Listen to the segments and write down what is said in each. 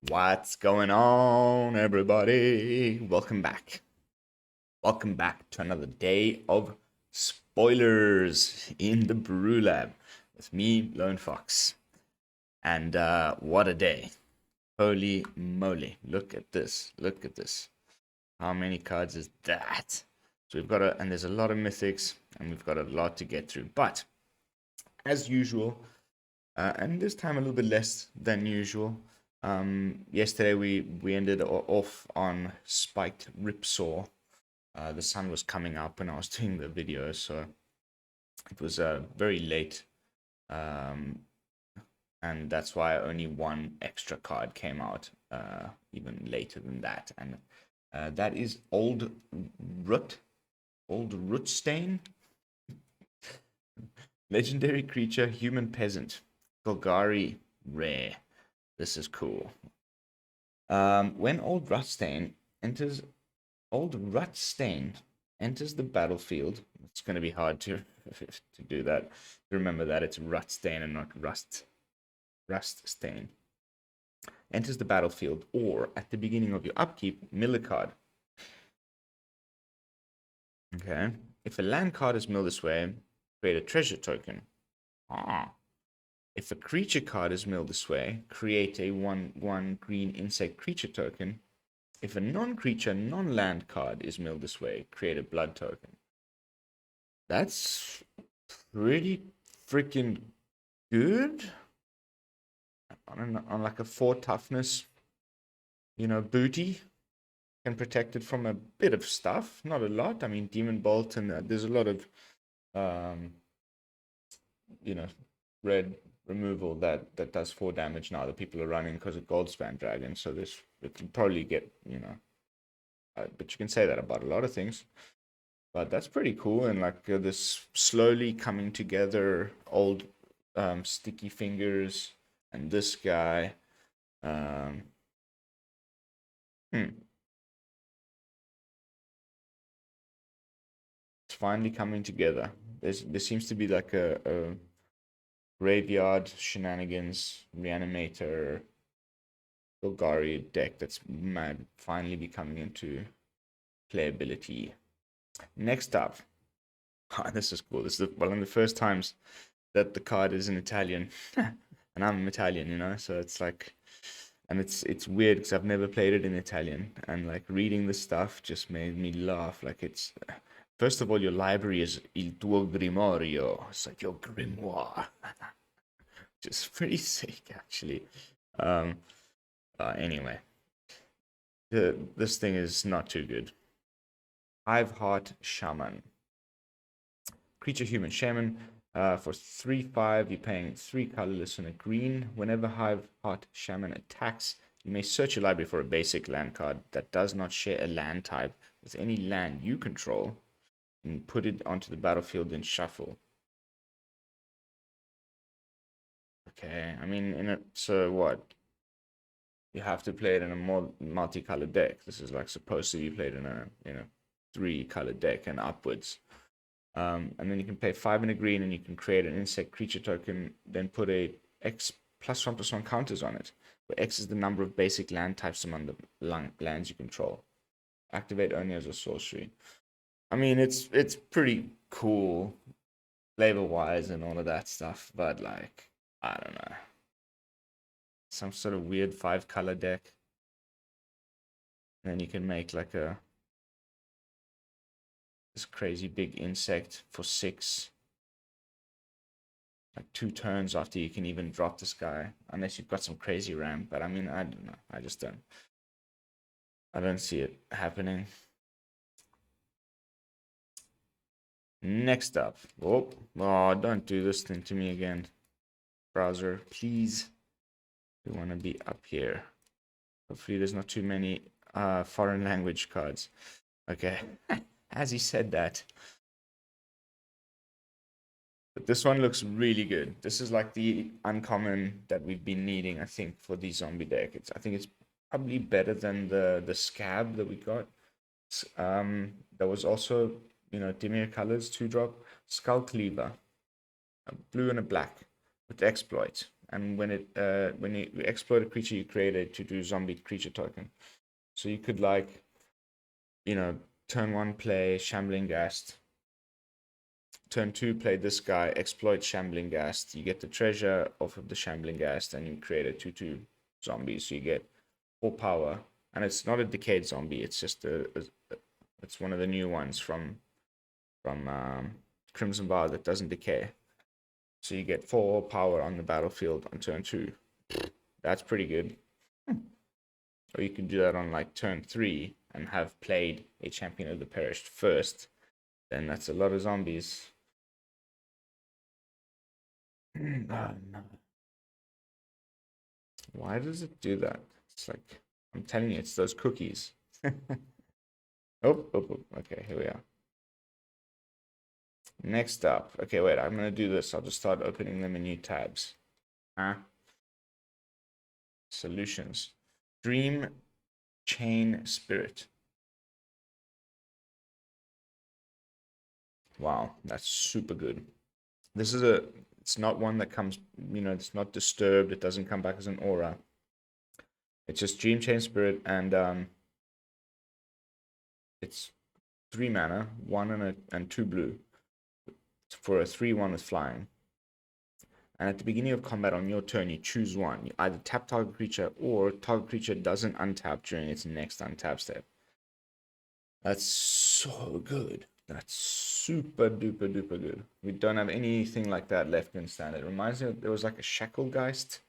What's going on, everybody? Welcome back. Welcome back to another day of spoilers in the BrewLab with me, Lone Fox. And what a day. Holy moly. Look at this. Look at this. How many cards is that? So we've got and there's a lot of mythics, and we've got a lot to get through. But as usual, and this time a little bit less than usual. Yesterday we ended off on Spiked Ripsaw. The sun was coming up when I was doing the video, so it was very late, and that's why only one extra card came out even later than that, and that is Old Rootstain, legendary creature, human peasant, Bulgaria rare. This is cool. When Old Rutstain enters the battlefield, it's going to be hard to do that. Remember that it's Rutstain and not Ruststain. Enters the battlefield, or at the beginning of your upkeep, mill a card. Okay. If a land card is milled this way, create a treasure token. If a creature card is milled this way, create a 1/1 green insect creature token. If a non-creature, non-land card is milled this way, create a blood token. That's pretty freaking good. On like a 4 toughness, booty. Can protect it from a bit of stuff. Not a lot. I mean, Demon Bolt, and there's a lot of, red removal that does 4 damage now that people are running because of Goldspan Dragon. So it can probably get, but you can say that about a lot of things. But that's pretty cool. And like this slowly coming together, old sticky fingers and this guy. It's finally coming together. There seems to be like a graveyard shenanigans reanimator Bulgaria deck that's finally be coming into playability. Next up, this is cool. This is one of the first times that the card is in Italian, and I'm Italian, so it's like, and it's weird because I've never played it in Italian, and like reading the stuff just made me laugh. Like it's, first of all, your library is il tuo grimorio. It's like your grimoire. Just pretty sick, actually. Anyway, this thing is not too good. Hiveheart Shaman. Creature human shaman. For 3/5, you're paying 3 colorless and a green. Whenever Hiveheart Shaman attacks, you may search your library for a basic land card that does not share a land type with any land you control, and put it onto the battlefield and shuffle. Okay, I mean, so what? You have to play it in a more multicolored deck. This is like supposed to be played in a 3-color deck and upwards. And then you can pay 5 and a green, and you can create an insect creature token, then put a X +1/+1 counters on it, where X is the number of basic land types among the lands you control. Activate only as a sorcery. I mean, it's pretty cool, flavor-wise and all of that stuff, but like, I don't know. Some sort of weird 5-color deck. And then you can make like this crazy big insect for 6. Like 2 turns after you can even drop this guy. Unless you've got some crazy ramp. But I mean, I don't know. I don't see it happening. Next up. Oh, don't do this thing to me again. Browser, please. We want to be up here. Hopefully there's not too many foreign language cards. Okay. As he said that. But this one looks really good. This is like the uncommon that we've been needing, I think, for the zombie deck. I think it's probably better than the scab that we got. There was also, Dimir colors, 2-drop, Skull Cleaver, a blue and a black with exploit. and when you exploit a creature you created to do zombie creature token. So you could like, turn 1 play Shambling Ghast. Turn 2 play this guy, exploit Shambling Ghast. You get the treasure off of the Shambling Ghast, and you create a 2/2 zombie. So you get 4 power, and it's not a decayed zombie. It's just it's one of the new ones from Crimson Bar that doesn't decay. So you get 4 power on the battlefield on turn 2. That's pretty good. Or you can do that on like turn 3 and have played a Champion of the Perished first. Then that's a lot of zombies. Oh, no. Why does it do that? It's like, I'm telling you, it's those cookies. Oh, okay, here we are. Next up, okay, wait, I'm gonna do this. I'll just start opening them in new tabs. Solutions. Dream Chain Spirit. Wow, that's super good. This is it's not one that comes, it's not disturbed. It doesn't come back as an aura. It's just Dream Chain Spirit, and it's 3 mana, 1 and 2 blue for a 3/1 with flying. And at the beginning of combat on your turn, you choose one. You either tap target creature, or target creature doesn't untap during its next untap step. That's so good. That's super duper duper good. We don't have anything like that left in standard. It reminds me of, there was like a Shacklegeist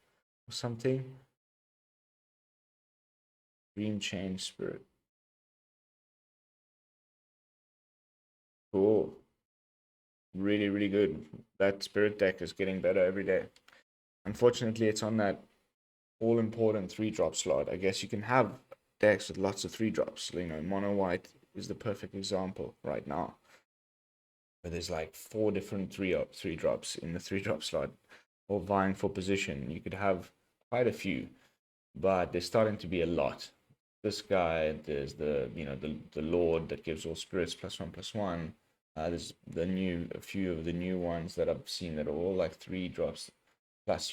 or something. Dream Chain Spirit. Cool. Really, really good. That spirit deck is getting better every day. Unfortunately, it's on that all-important 3-drop slot. I guess you can have decks with lots of 3-drops. Mono white is the perfect example right now. But there's like 4 different 3-drops in the 3-drop slot, all vying for position. You could have quite a few, but there's starting to be a lot. This guy, there's the Lord that gives all spirits +1/+1. There's a few of the new ones that I've seen that are all like 3-drops, plus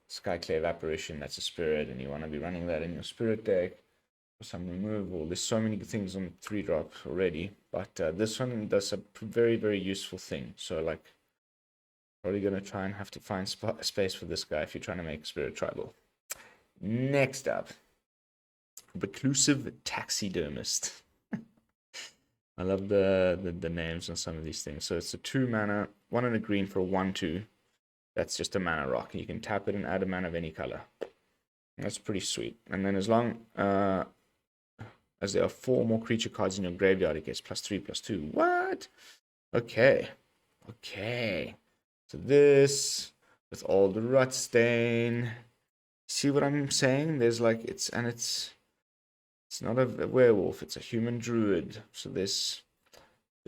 Skyclave Apparition, that's a spirit, and you want to be running that in your spirit deck for some removal. There's so many things on 3-drop already, but this one does a very, very useful thing. So like, probably gonna try and have to find space for this guy if you're trying to make Spirit Tribal. Next up, Reclusive Taxidermist. I love the names on some of these things. So it's a 2 mana, 1 and a green for a 1/2. That's just a mana rock. You can tap it and add a mana of any color. That's pretty sweet. And then as long as there are 4 more creature cards in your graveyard, it gets +3/+2. What? Okay. So this with all the rot stain. See what I'm saying? There's like it's not a werewolf, it's a human druid. So there's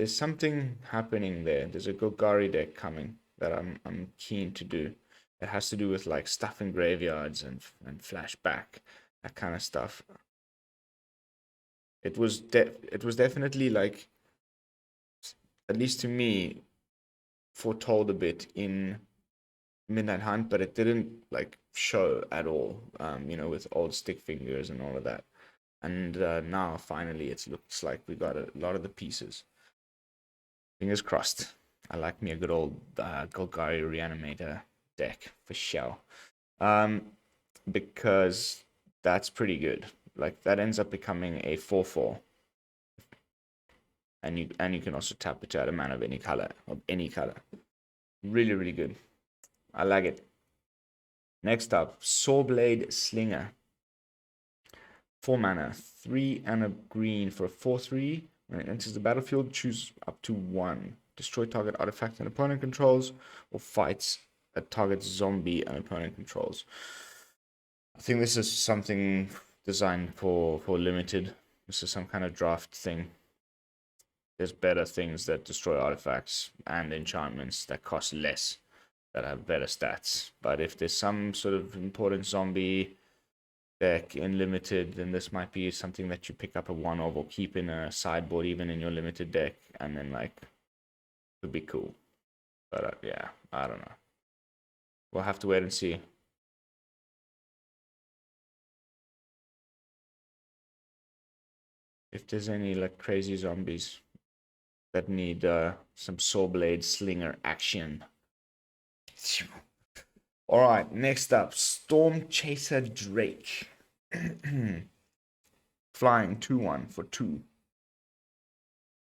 something happening there. There's a Golgari deck coming that I'm keen to do. It has to do with like stuff in graveyards and flashback, that kind of stuff. It was definitely like, at least to me, foretold a bit in Midnight Hunt, but it didn't like show at all. With old stick fingers and all of that. And now finally it looks like we got a lot of the pieces. Fingers crossed. I like me a good old Golgari Reanimator deck for sure. Because that's pretty good. Like that ends up becoming a 4/4. And you can also tap it to add a mana of any color. Really, really good. I like it. Next up, Sawblade Slinger. 4 mana, 3 and a green for a 4/3. When it enters the battlefield, choose up to 1. Destroy target artifact and opponent controls, or fights a target zombie and opponent controls. I think this is something designed for limited. This is some kind of draft thing. There's better things that destroy artifacts and enchantments that cost less, that have better stats. But if there's some sort of important zombie deck in limited, then this might be something that you pick up a 1 of or keep in a sideboard, even in your limited deck, and then like, would be cool. But yeah, I don't know. We'll have to wait and see. If there's any like crazy zombies that need some saw blade slinger action. All right, next up, Storm Chaser Drake. Flying 2/1 for 2.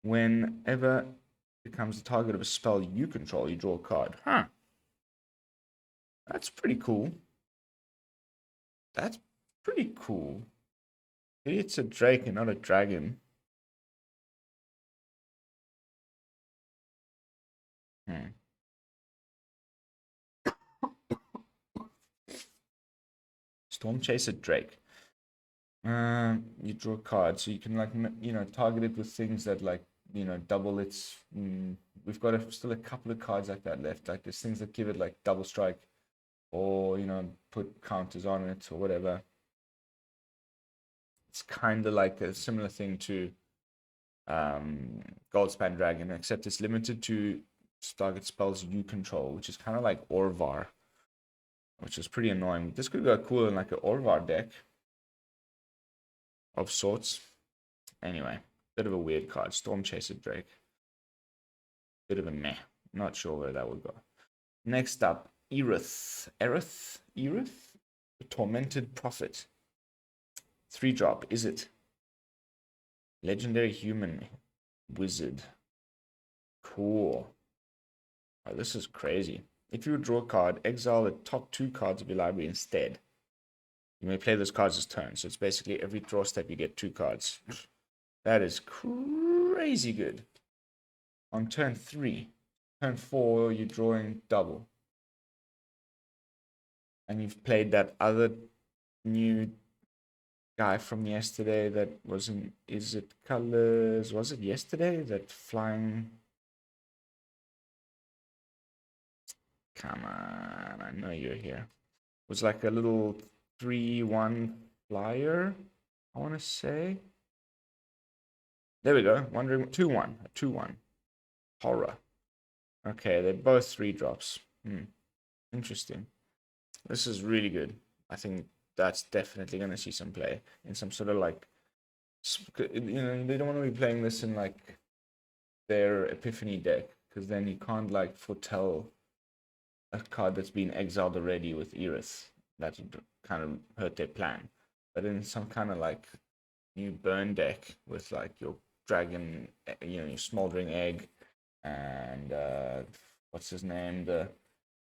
Whenever it becomes the target of a spell you control, you draw a card. Huh. That's pretty cool. That's pretty cool. Maybe it's a drake and not a dragon. Storm Chaser Drake. You draw a card, so you can like target it with things that like double its. We've got still a couple of cards like that left. Like there's things that give it like double strike, or put counters on it or whatever. It's kind of like a similar thing to Goldspan Dragon, except it's limited to target spells you control, which is kind of like Orvar, which is pretty annoying. This could go cool in like an Orvar deck of sorts. Anyway, bit of a weird card. Storm Chaser Drake. Bit of a meh. Not sure where that would go. Next up, Erith. The Tormented Prophet. 3-drop. Is it? Legendary Human Wizard. Cool. Oh, this is crazy. If you draw a card, exile the top 2 cards of your library instead. You may play those cards as turns. So it's basically every draw step you get 2 cards. That is crazy good. On turn 3. Turn 4, you're drawing double. And you've played that other new guy from yesterday that wasn't. Is it colors? Was it yesterday? That flying. Come on, I know you're here. It was like a little 3/1 flyer, I want to say. There we go. Wondering 2/1. 2/1. Horror. Okay, they're both 3-drops. Interesting. This is really good. I think that's definitely going to see some play in some sort of like, they don't want to be playing this in like their Epiphany deck, because then you can't like foretell a card that's been exiled already with Erith. That would kind of hurt their plan. But in some kind of like new burn deck with like your dragon, your smoldering egg, and what's his name, the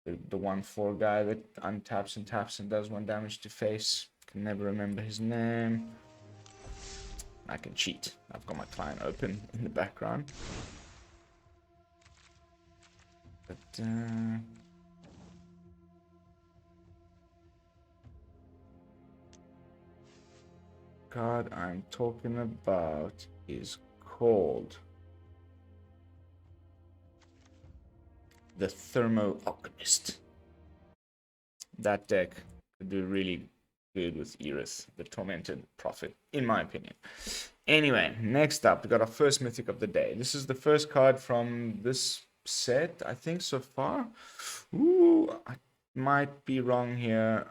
1/4 guy that untaps and taps and does 1 damage to face. Can never remember his name. I can cheat. I've got my client open in the background. But card I'm talking about is called the Thermo Alchemist. That deck could do really good with Erith, the Tormented Prophet, in my opinion. Anyway, next up, we got our first mythic of the day. This is the first card from this set, I think, so far. Ooh, I might be wrong here,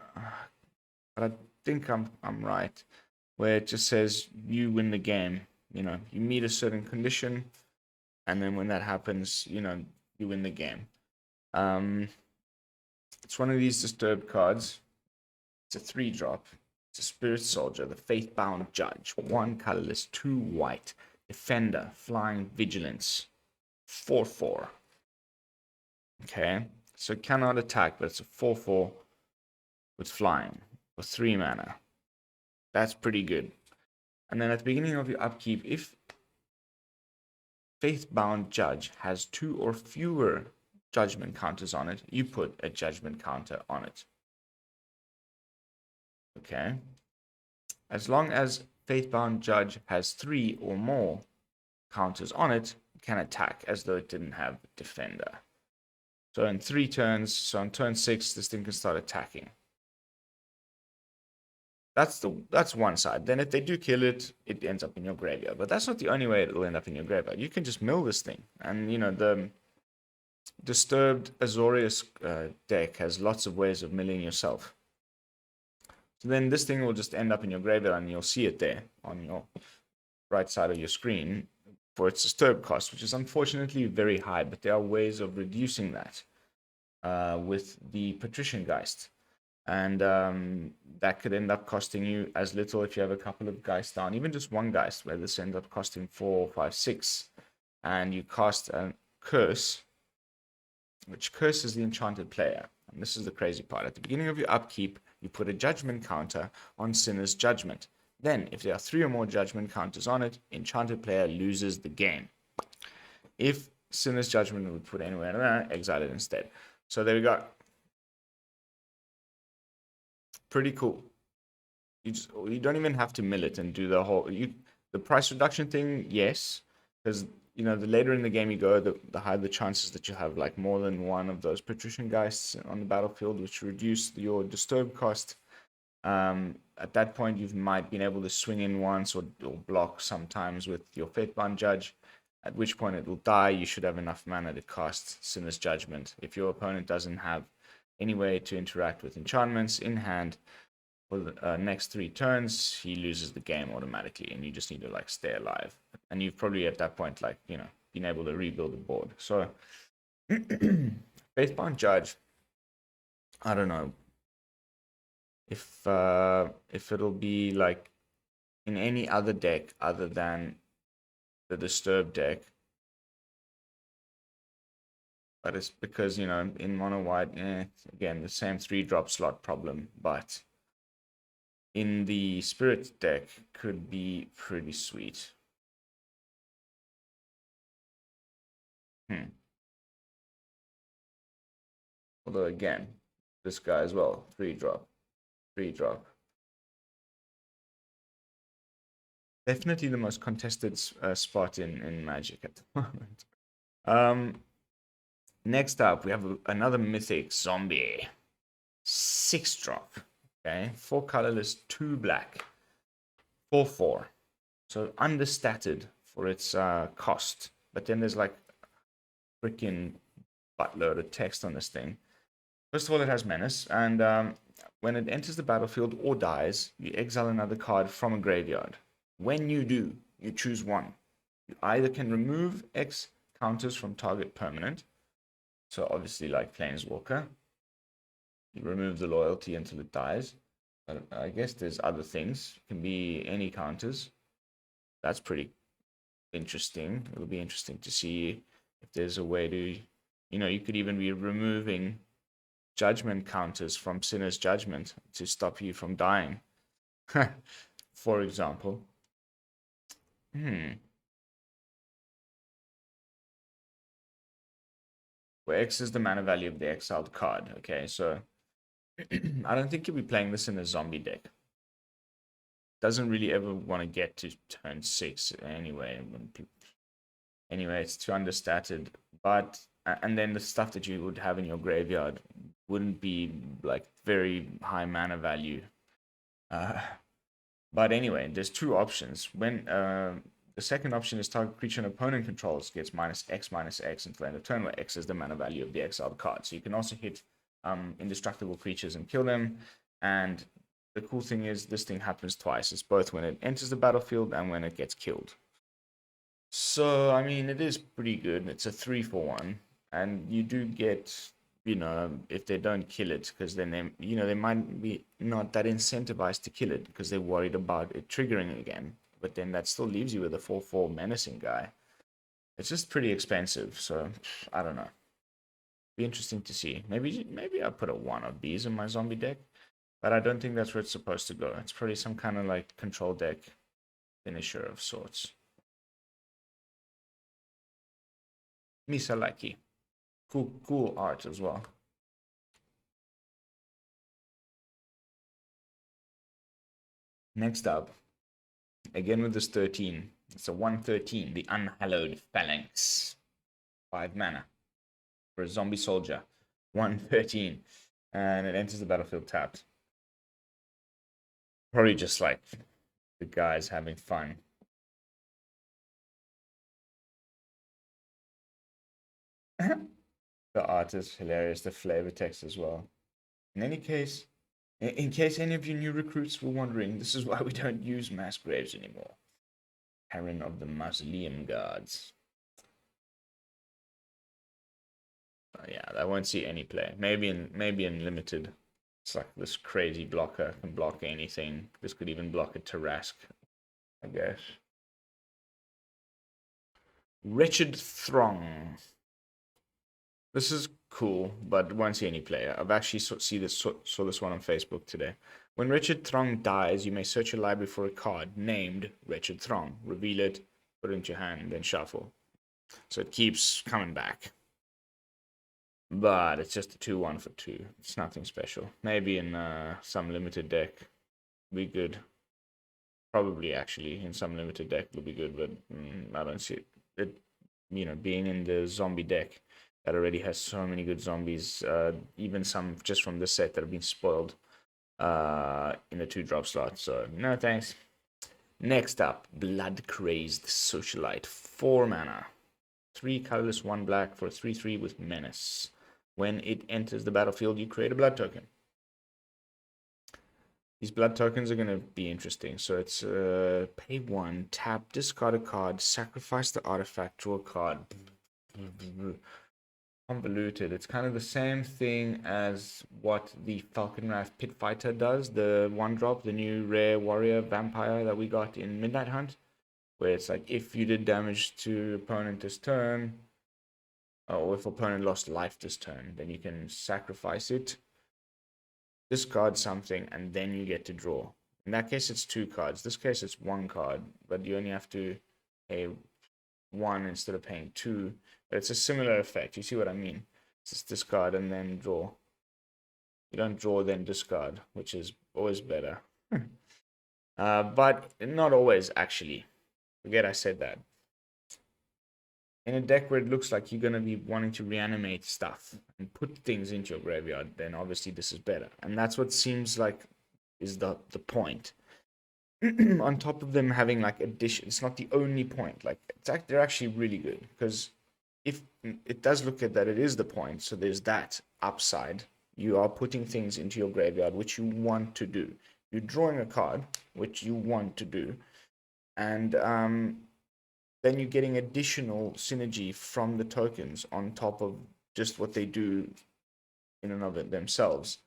but I think I'm right. Where it just says you win the game. You meet a certain condition, and then when that happens, you win the game. It's one of these disturbed cards. It's a 3-drop. It's a Spirit Soldier, the Faithbound Judge. 1 colorless, 2 white. Defender, Flying Vigilance. 4/4. Okay, so it cannot attack, but it's a 4/4 with flying for 3 mana. That's pretty good. And then at the beginning of your upkeep, if Faithbound Judge has 2 or fewer judgment counters on it, you put a judgment counter on it. Okay. As long as Faithbound Judge has 3 or more counters on it, it can attack as though it didn't have Defender. So in 3 turns, so on turn 6, this thing can start attacking. That's one side. Then if they do kill it, it ends up in your graveyard. But that's not the only way it'll end up in your graveyard. You can just mill this thing. And, Disturbed Azorius deck has lots of ways of milling yourself. So then this thing will just end up in your graveyard and you'll see it there on your right side of your screen for its disturb cost, which is unfortunately very high, but there are ways of reducing that with the Patrician Geist. And that could end up costing you as little if you have a couple of Geists down, even just one Geist, where this ends up costing 4, 5, 6, and you cast a Curse, which curses the enchanted player. And this is the crazy part. At the beginning of your upkeep, you put a judgment counter on Sinner's Judgment. Then, if there are 3 or more judgment counters on it, enchanted player loses the game. If Sinner's Judgment would put anywhere in there, exile it instead. So there we go. Pretty cool. You don't even have to mill it and do the whole the price reduction thing. Yes, because the later in the game you go, the higher the chances that you have like more than one of those Patrician Geists on the battlefield, which reduce your disturb cost. At that point, you might been able to swing in once or block sometimes with your Faithbound Judge, at which point it will die. You should have enough mana to cast Sinner's Judgment. If your opponent doesn't have any way to interact with enchantments in hand for the next 3 turns, he loses the game automatically, and you just need to like stay alive. And you've probably at that point been able to rebuild the board. So Faithbound Judge, I don't know if it'll be like in any other deck other than the Disturb deck. But it's because, in mono white, again, the same 3-drop slot problem. But in the Spirit deck, could be pretty sweet. Although, again, this guy as well, 3-drop. 3-drop. Definitely the most contested spot in Magic at the moment. Next up, we have another mythic zombie. 6-drop. Okay, 4 colorless, 2 black. 4/4. So understated for its cost. But then there's like freaking buttload of text on this thing. First of all, it has menace, and when it enters the battlefield or dies, you exile another card from a graveyard. When you do, you choose one. You either can remove X counters from target permanent, so obviously like Planeswalker. You remove the loyalty until it dies. I guess there's other things. It can be any counters. That's pretty interesting. It'll be interesting to see if there's a way to, you could even be removing judgment counters from Sinner's Judgment to stop you from dying. For example. Where X is the mana value of the exiled card. Okay, so I don't think you'll be playing this in a zombie deck. Doesn't really ever want to get to turn 6 anyway. Anyway, it's too understated. But and then the stuff that you would have in your graveyard wouldn't be like very high mana value. But anyway, there's 2 options. When the second option is target creature an opponent controls gets -X until end of turn, where X is the mana value of the exiled card. So you can also hit indestructible creatures and kill them. And the cool thing is this thing happens twice. It's both when it enters the battlefield and when it gets killed. So, I mean, it is pretty good. It's a 3-for-1. And you do get, if they don't kill it, because then they might be not that incentivized to kill it because they're worried about it triggering again. But then that still leaves you with a 4/4 menacing guy. It's just pretty expensive, so I don't know. Be interesting to see. Maybe I'll put a 1 of these in my zombie deck, but I don't think that's where it's supposed to go. It's probably some kind of like control deck finisher of sorts. Misalaki. Cool art as well. Next up, again with this 13. It's a 1/13, the Unhallowed Phalanx. 5 mana for a zombie soldier. 1/13. And it enters the battlefield tapped. Probably just like the guys having fun. The art is hilarious. The flavor text as well. In any case, in case any of you new recruits were wondering, this is why we don't use mass graves anymore. Heron of the Mausoleum Guards. Yeah, I won't see any play. Maybe in limited. It's like this crazy blocker can block anything. This could even block a Tarask, I guess. Wretched Throng. This is cool, but won't see any player. I've actually saw this one on Facebook today. When Wretched Throng dies, you may search your library for a card named Wretched Throng. Reveal it, put it into your hand, then shuffle. So it keeps coming back. But it's just a 2/1 for 2. It's nothing special. Maybe in some limited deck, be good. Probably actually in some limited deck will be good, but I don't see it. Being in the zombie deck that already has so many good zombies, even some just from this set that have been spoiled in the 2-drop slot. So no thanks. Next up, Blood Crazed Socialite, 4 mana, 3 colorless, 1 black for a 3/3 with menace. When it enters the battlefield, you create a blood token. These blood tokens are going to be interesting. So it's pay 1, tap, discard a card, sacrifice the artifact, draw a card. Convoluted. It's kind of the same thing as what the Falconwrath Pit Fighter does, the 1-drop, the new rare warrior vampire that we got in Midnight Hunt, where it's like if you did damage to opponent this turn, or if opponent lost life this turn, then you can sacrifice it, discard something, and then you get to draw. In that case, it's 2 cards. This case, it's 1 card, but you only have to pay 1 instead of paying 2. But it's a similar effect. You see what I mean? It's just discard and then draw. You don't draw, then discard, which is always better. But not always, actually. Forget I said that. In a deck where it looks like you're going to be wanting to reanimate stuff and put things into your graveyard, then obviously this is better. And that's what seems like is the point. On top of them having like addition, it's not the only point. Like they're actually really good, because if it does look at that, it is the point. So there's that upside. You are putting things into your graveyard, which you want to do. You're drawing a card, which you want to do. And then you're getting additional synergy from the tokens on top of just what they do in and of it themselves.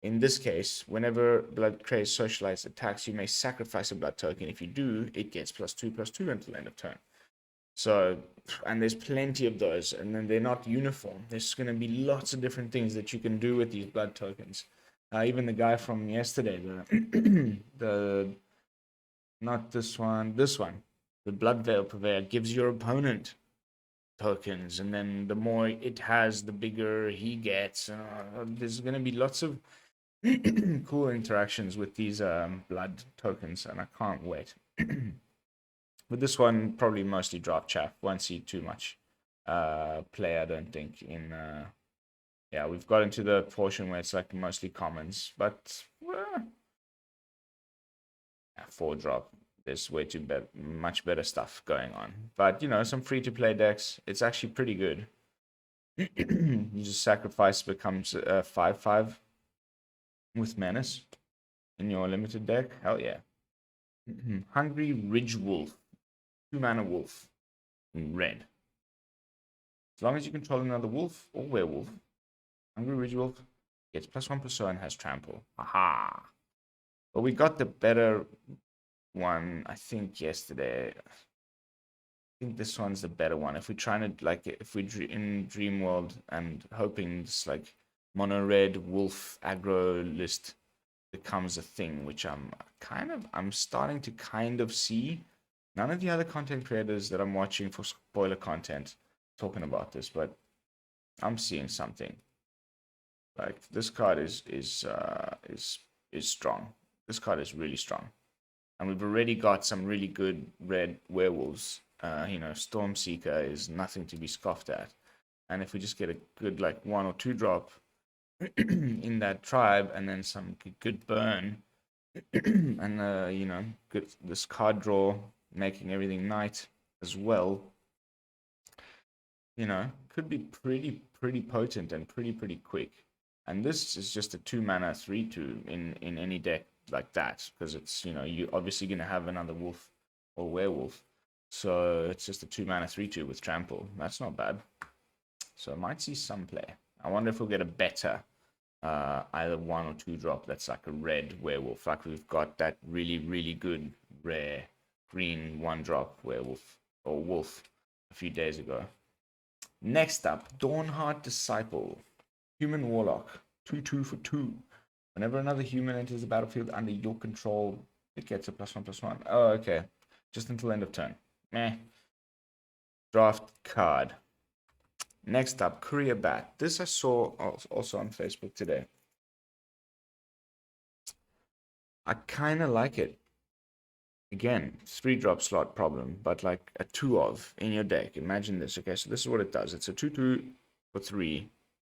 In this case, whenever Blood Crazed Socialite attacks, you may sacrifice a blood token. If you do, it gets +2/+2 until end of turn. So, and there's plenty of those, and then they're not uniform. There's going to be lots of different things that you can do with these blood tokens. Even the guy from yesterday, not this one, the Blood Veil Purveyor gives your opponent tokens, and then the more it has, the bigger he gets. There's going to be lots of cool interactions with these blood tokens, and I can't wait. With this one, probably mostly drop chaff. Won't see too much play, I don't think. Yeah, we've got into the portion where it's like mostly commons, but 4-drop. There's way much better stuff going on. But some free-to-play decks, it's actually pretty good. You just sacrifice, becomes 5/5 with menace in your limited deck. Hell yeah. Hungry Ridge Wolf, 2 mana wolf in red. As long as you control another wolf or werewolf, Hungry Ridge Wolf gets +1/+0 and has trample. Aha! But we got the better one, I think, yesterday. I think this one's the better one. If we're trying to, like, if we're in Dream World and hoping this, like, mono red wolf aggro list becomes a thing, which I'm starting to kind of see. None of the other content creators that I'm watching for spoiler content talking about this, but I'm seeing something. Like, this card is strong. This card is really strong, and we've already got some really good red werewolves. Stormseeker is nothing to be scoffed at, and if we just get a good, like, 1 or 2 drop in that tribe, and then some good burn, and good this card draw, making everything night as well, could be pretty potent and pretty quick. And this is just a 2-mana 3/2 in any deck like that, because it's, you know, you're obviously going to have another wolf or werewolf. So it's just a 2-mana 3/2 with trample. That's not bad. So I might see some play. I wonder if we'll get a better either 1 or 2 drop that's like a red werewolf, like we've got that really good rare green 1-drop werewolf or wolf a few days ago. Next up, Dawnheart Disciple, human warlock, 2/2 for 2. Whenever another human enters the battlefield under your control, it gets a +1/+1. Oh, okay, just until end of turn. Meh. Draft card. Next up, Koreabat. This I saw also on Facebook today. I kind of like it. Again, 3-drop slot problem, but like a 2 of in your deck. Imagine this. Okay, so this is what it does. It's a 2/2 for 3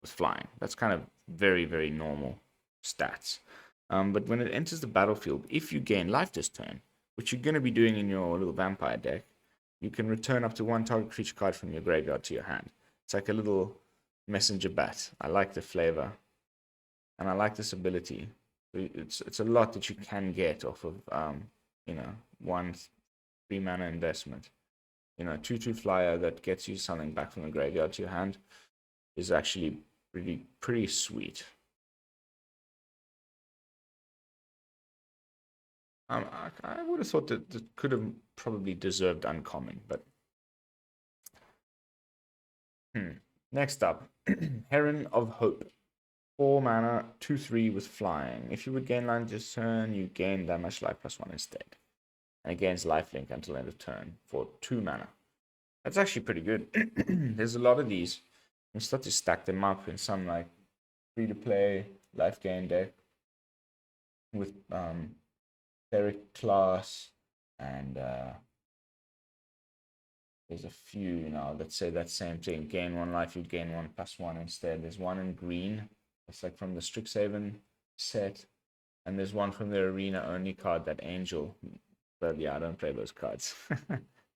with flying. That's kind of very normal stats. But when it enters the battlefield, if you gain life this turn, which you're going to be doing in your little vampire deck, you can return up to 1 target creature card from your graveyard to your hand. It's like a little messenger bat. I like the flavor, and I like this ability. It's a lot that you can get off of you know, 1 3-mana investment. You know, 2/2 flyer that gets you something back from the graveyard to your hand is actually pretty sweet. I would have thought that could have probably deserved uncommon, but Next up, Heron of Hope. 4 mana, 2/3 with flying. If you would gain land this turn, you gain that much life +1 instead. And it gains lifelink until end of turn for 2 mana. That's actually pretty good. There's a lot of these. You start to stack them up in some like free-to-play life gain deck with Cleric class, and there's a few, you know, that say that same thing. Gain 1 life, you gain 1 +1 instead. There's one in green. It's like from the Strixhaven set. And there's one from the arena only card, that Angel. But yeah, I don't play those cards.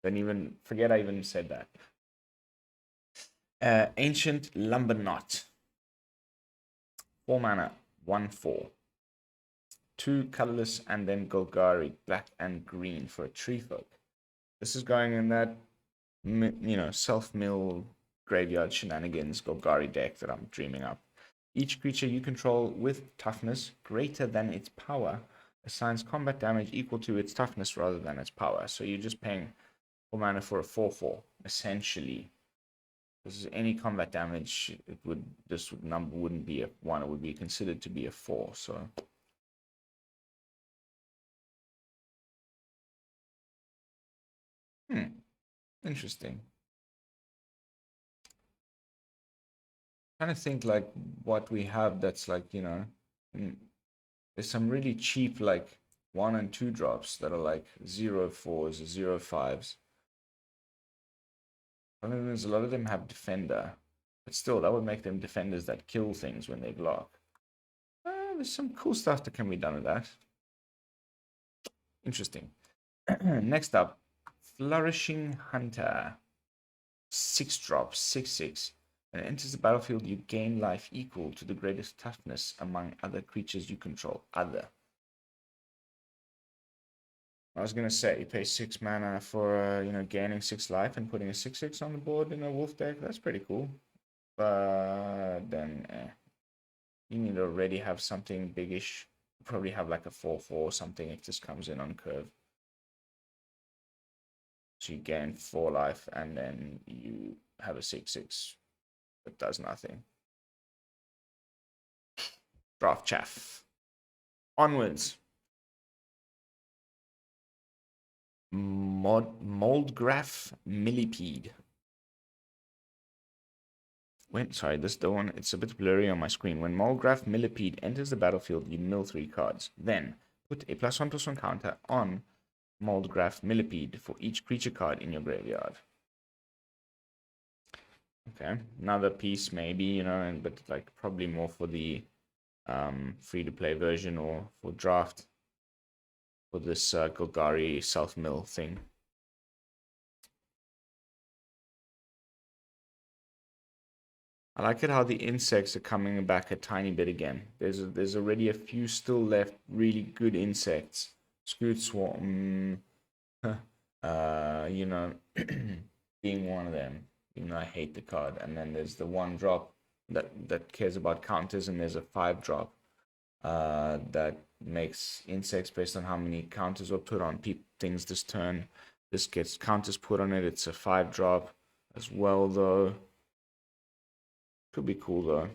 Don't even forget I even said that. Ancient Lumberknot. 4 mana, 1/4. 2 colorless and then Golgari, black and green for a tree folk. This is going in that, you know, self-mill graveyard shenanigans Golgari deck that I'm dreaming up. Each creature you control with toughness greater than its power assigns combat damage equal to its toughness rather than its power. So you're just paying 4 mana for a 4/4, essentially. This is any combat damage. This number wouldn't be a 1. It would be considered to be a 4. So interesting. Trying to think like what we have that's like, you know, there's some really cheap like 1 and 2 drops that are like 0/4s or 0/5s. I mean, there's a lot of them have defender, but still, that would make them defenders that kill things when they block. There's some cool stuff that can be done with that. Interesting. Next up, Flourishing Hunter. 6 drops, 6/6. When it enters the battlefield, you gain life equal to the greatest toughness among other creatures you control. Other. I was gonna say, you pay 6 mana for you know, gaining 6 life and putting a 6/6 on the board in a wolf deck. That's pretty cool. But then, you need to already have something biggish. Probably have like a 4/4 or something if this comes in on curve. So you gain 4 life and then you have a 6/6 that does nothing. Draft chaff. Onwards. Moldgraph Millipede. Sorry, this the one. It's a bit blurry on my screen. When Moldgraph Millipede enters the battlefield, you mill 3 cards. Then put a +1/+1 counter on Moldgraph Millipede for each creature card in your graveyard. Okay, another piece maybe, you know, but like probably more for the free-to-play version or for draft for this Golgari self-mill thing. I like it how the insects are coming back a tiny bit again. There's already a few still left, really good insects. Scoot Swarm, you know, being one of them. Even though I hate the card. And then there's the 1-drop that cares about counters, and there's a 5-drop that makes insects based on how many counters were put on things this turn. This gets counters put on it. It's a 5-drop as well, though. Could be cool, though.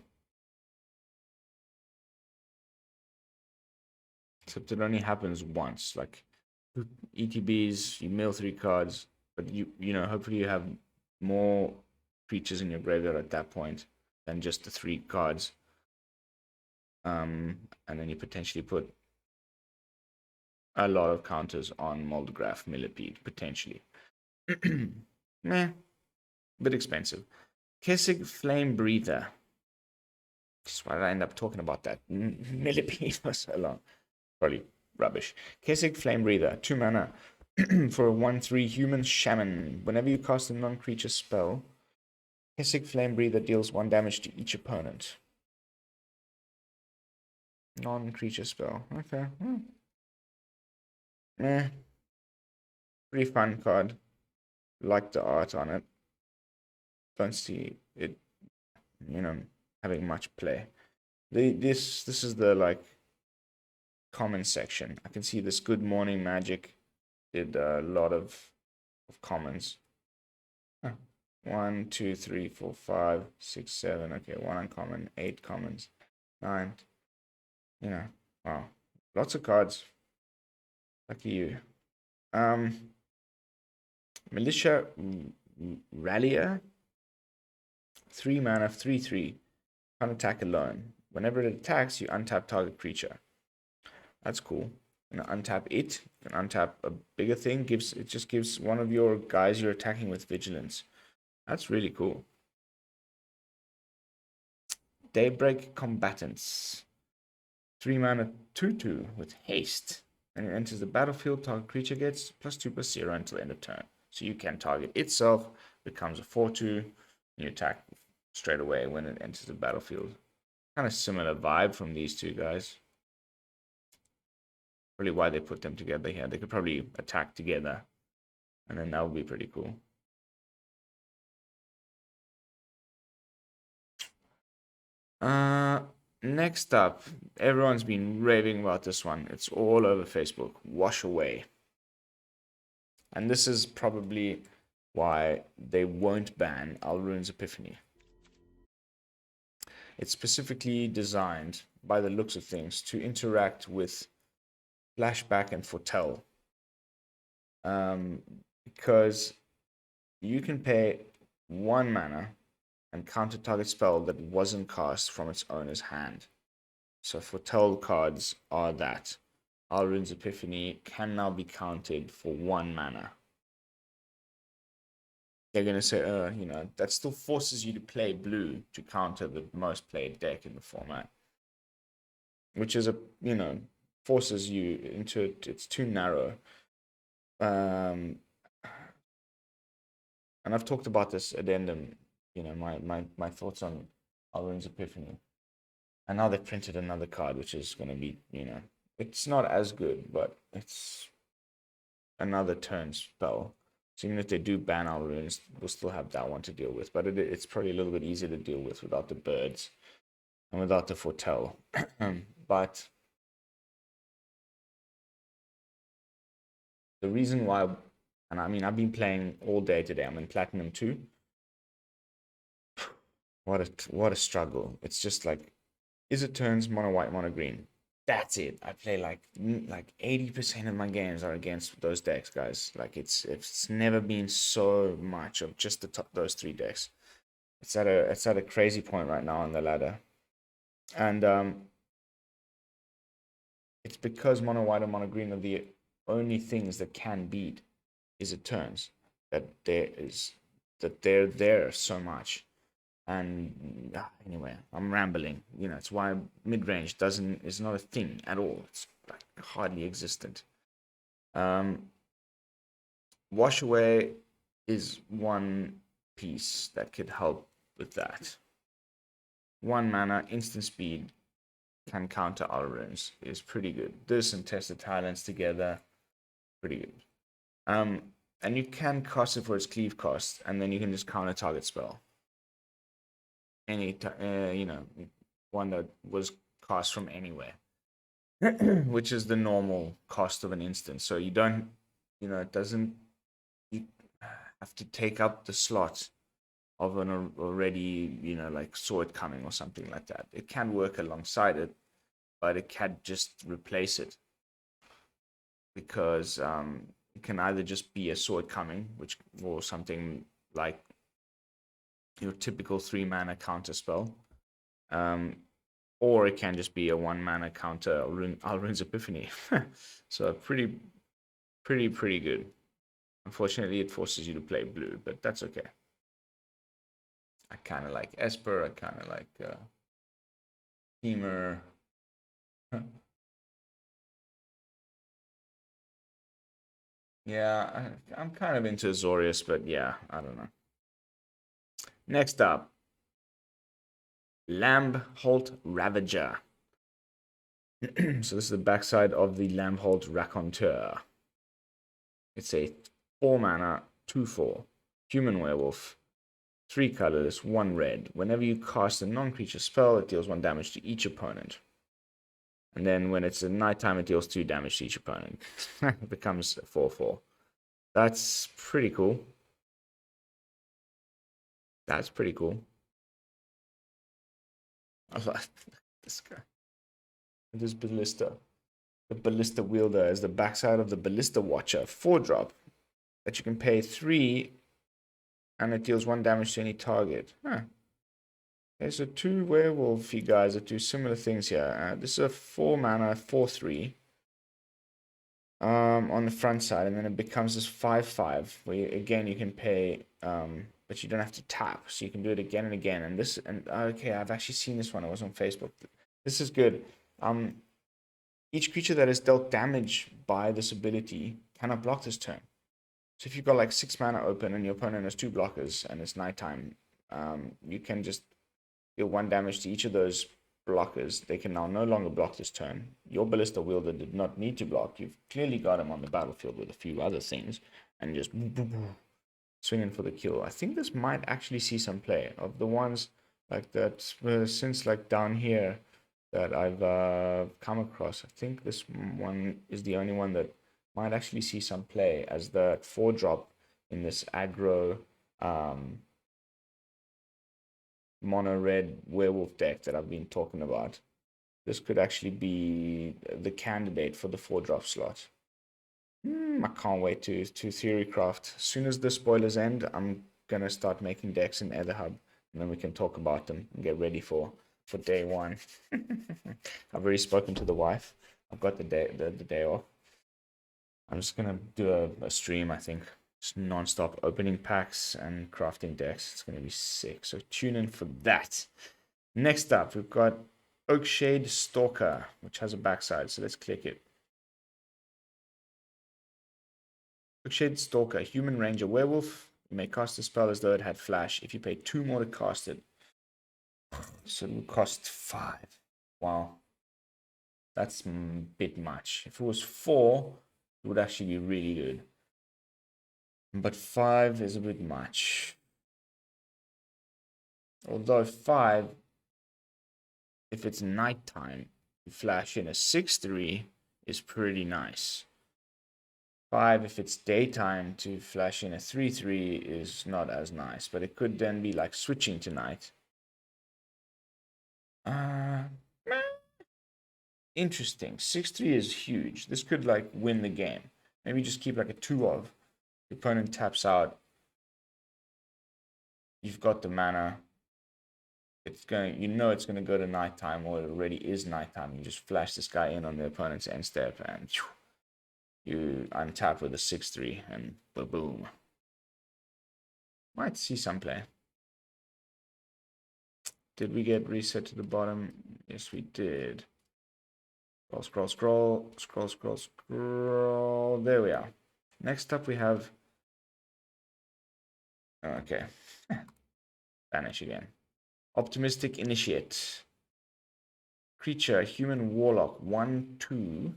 Except it only happens once. Like, ETBs, you mill 3 cards, but you know, hopefully you have more creatures in your graveyard at that point than just the 3 cards. And then you potentially put a lot of counters on Moldraff, Millipede, potentially. Meh, bit expensive. Kessig Flame Breather. Just why did I end up talking about that? Millipede for so long. Probably rubbish. Kessig Flame Breather, 2 mana for a 1/3 human shaman. Whenever you cast a non-creature spell, Kessig Flame Breather deals 1 damage to each opponent. Non-creature spell. Okay. Pretty fun card. Like the art on it. Don't see it, you know, having much play. This is the like common section. I can see this Good Morning Magic did a lot of commons. 1, 2, 3, 4, 5, 6, 7. Okay, 1 uncommon, 8 commons, 9. You know, wow, lots of cards. Lucky you. Militia Rallier, 3 mana, 3/3. Can't attack alone. Whenever it attacks, you untap target creature. That's cool. And untap it. You can untap a bigger thing. It just gives one of your guys you're attacking with vigilance. That's really cool. Daybreak Combatants. 3 mana 2/2 with haste. And it enters the battlefield, target creature gets +2/+0 until end of turn. So you can target itself, becomes a 4/2, and you attack straight away when it enters the battlefield. Kind of similar vibe from these two guys. Probably why they put them together here. They could probably attack together, and then that would be pretty cool. Next up, everyone's been raving about this one. It's all over Facebook. Wash Away. And this is probably why they won't ban Alrune's Epiphany. It's specifically designed, by the looks of things, to interact with Flashback and Foretell. Because you can pay 1 mana and counter target spell that wasn't cast from its owner's hand. So Foretell cards are that. Alrune's Epiphany can now be counted for 1 mana. They're going to say, you know, that still forces you to play blue to counter the most played deck in the format. Which is you know, forces you into it. It's too narrow. And I've talked about this addendum, you know, my thoughts on Alrune's Epiphany. And now they've printed another card, which is going to be, you know, it's not as good, but it's another turn spell. So even if they do ban Alrunes, we'll still have that one to deal with. But it's probably a little bit easier to deal with without the birds and without the Foretell. But the reason why, and I mean, I've been playing all day today. I'm in Platinum 2. What a struggle. It's just like, is it turns mono white, mono green? That's it. I play like 80% of my games are against those decks, guys. Like it's never been so much of just those 3 decks. It's at a crazy point right now on the ladder. And it's because mono white and mono green are the only things that can beat is it turns. They're there so much. And anyway, I'm rambling. You know, it's why mid-range is not a thing at all. It's like hardly existent. Wash Away is one piece that could help with that. 1 mana, instant speed, can counter our runes. Is pretty good. This and Tested Talents together, pretty good. And you can cast it for its cleave cost, and then you can just counter target spell. Any, one that was cast from anywhere, which is the normal cost of an instance. So you don't, it doesn't, you have to take up the slot of an already, like saw it coming or something like that. It can work alongside it, but it can't just replace it, because it can either just be a sword coming, or something like your typical 3 mana counter spell, or it can just be a 1 mana counter Alrun's Epiphany. So pretty good. Unfortunately, it forces you to play blue, but that's okay. I kind of like Esper. I kind of like Teamer. Yeah, I'm kind of into Azorius, but yeah, I don't know. Next up, Lamphold Ravager. So this is the backside of the Lamphold Raconteur. It's a 4 mana, 2/4 human werewolf, 3 colorless, 1 red. Whenever you cast a non-creature spell, it deals 1 damage to each opponent. And then when it's at nighttime, it deals 2 damage to each opponent. It becomes a 4/4. That's pretty cool. That's pretty cool. I like this guy. This ballista. The ballista wielder is the backside of the ballista watcher. 4-drop that you can pay 3, and it deals 1 damage to any target. Huh. Okay, so 2 werewolfy guys that do similar things here. This is a 4 mana, 4/3. On the front side, and then it becomes this 5/5 where again you can pay, but you don't have to tap, so you can do it again and again. And this, and okay, I've actually seen this one. It was on Facebook. This is good. Each creature that is dealt damage by this ability cannot block this turn. So if you've got like 6 mana open and your opponent has 2 blockers and it's nighttime, you can just deal 1 damage to each of those blockers. They can now no longer block this turn. Your ballista wielder did not need to block. You've clearly got him on the battlefield with a few other things, and just swinging for the kill. I think this might actually see some play. Of the ones like that, since like down here that I've come across, I think this one is the only one that might actually see some play as the 4-drop in this aggro mono red werewolf deck that I've been talking about. This could actually be the candidate for the 4-drop slot. I can't wait to theory craft. As soon as the spoilers end, I'm gonna start making decks in Etherhub, and then we can talk about them and get ready for day one. I've already spoken to the wife. I've got the day off. I'm just gonna do a stream, I think. Just non-stop opening packs and crafting decks. It's going to be sick. So tune in for that. Next up, we've got Oakshade Stalker, which has a backside. So let's click it. Oakshade Stalker, human ranger werewolf. You may cast a spell as though it had flash. If you pay 2 more to cast it, so it will cost 5. Wow. That's a bit much. If it was 4, it would actually be really good. But 5 is a bit much. Although 5, if it's nighttime, you flash in a 6/3 is pretty nice. 5, if it's daytime, to flash in a 3/3 is not as nice. But it could then be like switching to night. Interesting. 6/3 is huge. This could like win the game. Maybe just keep like a 2 of. The opponent taps out. You've got the mana. It's going, it's going to go to nighttime, or it already is nighttime. You just flash this guy in on the opponent's end step, and you untap with a 6/3, and boom. Might see some play. Did we get reset to the bottom? Yes, we did. Scroll. There we are. Next up, we have. Okay. Vanish again. Optimistic Initiate. Creature, human warlock, 1/2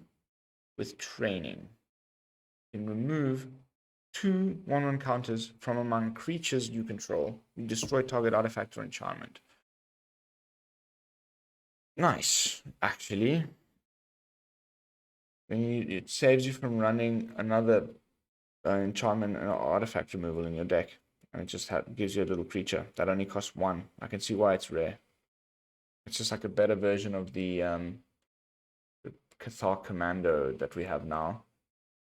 with training. You can remove 2 1/1 counters from among creatures you control. You destroy target artifact or enchantment. Nice, actually. It saves you from running another enchantment and artifact removal in your deck. And it just gives you a little creature that only costs 1. I can see why it's rare. It's just like a better version of the Cathar Commando that we have now.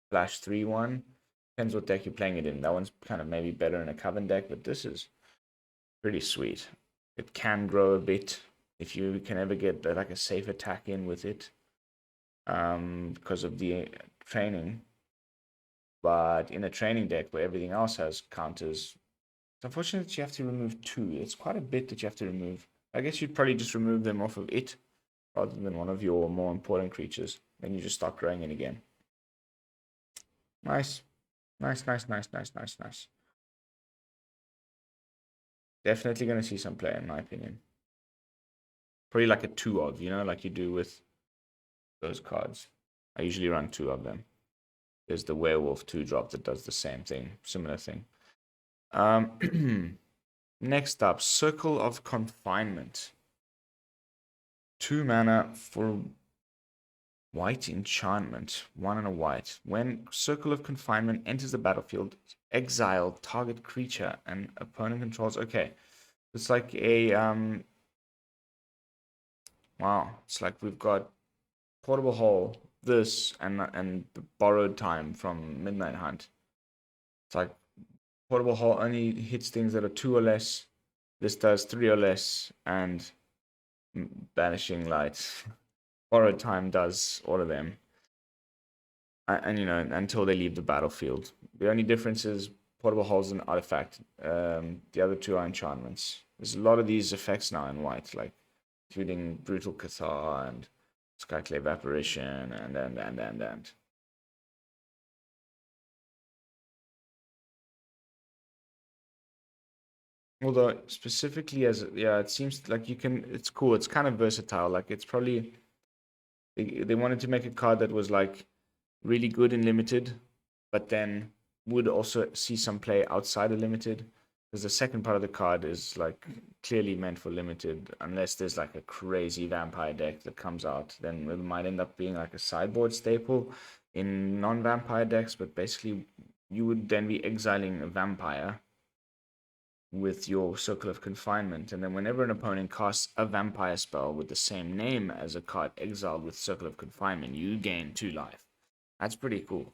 Flash 3/1. Depends what deck you're playing it in. That one's kind of maybe better in a Coven deck, but this is pretty sweet. It can grow a bit if you can ever get like a safe attack in with it, because of the training. But in a training deck where everything else has counters, it's unfortunate that you have to remove 2. It's quite a bit that you have to remove. I guess you'd probably just remove them off of it rather than one of your more important creatures. Then you just start growing in again. Nice. Nice. Definitely going to see some play, in my opinion. Probably like a 2 of, like you do with those cards. I usually run 2 of them. There's the Werewolf 2-drop that does the same thing, similar thing. Next up, Circle of Confinement. 2 mana for white enchantment. 1 and a white. When Circle of Confinement enters the battlefield, exile target creature and opponent controls. Okay. It's like a wow. It's like we've got Portable Hole, this, and Borrowed Time from Midnight Hunt. It's like Portable Hole only hits things that are 2 or less. This does 3 or less, and Banishing Light. Borrowed Time does all of them. And until they leave the battlefield. The only difference is Portable Hole's an artifact. The other 2 are enchantments. There's a lot of these effects now in white, like including Brutal Cathar and Skyclave Apparition and. Although specifically it seems like it's cool. It's kind of versatile. Like it's probably they wanted to make a card that was like really good in limited, but then would also see some play outside of limited. Because the second part of the card is like clearly meant for limited, unless there's like a crazy vampire deck that comes out, then it might end up being like a sideboard staple in non-vampire decks. But basically, you would then be exiling a vampire with your Circle of Confinement, and then whenever an opponent casts a vampire spell with the same name as a card exiled with Circle of Confinement, you gain 2 life. That's pretty cool.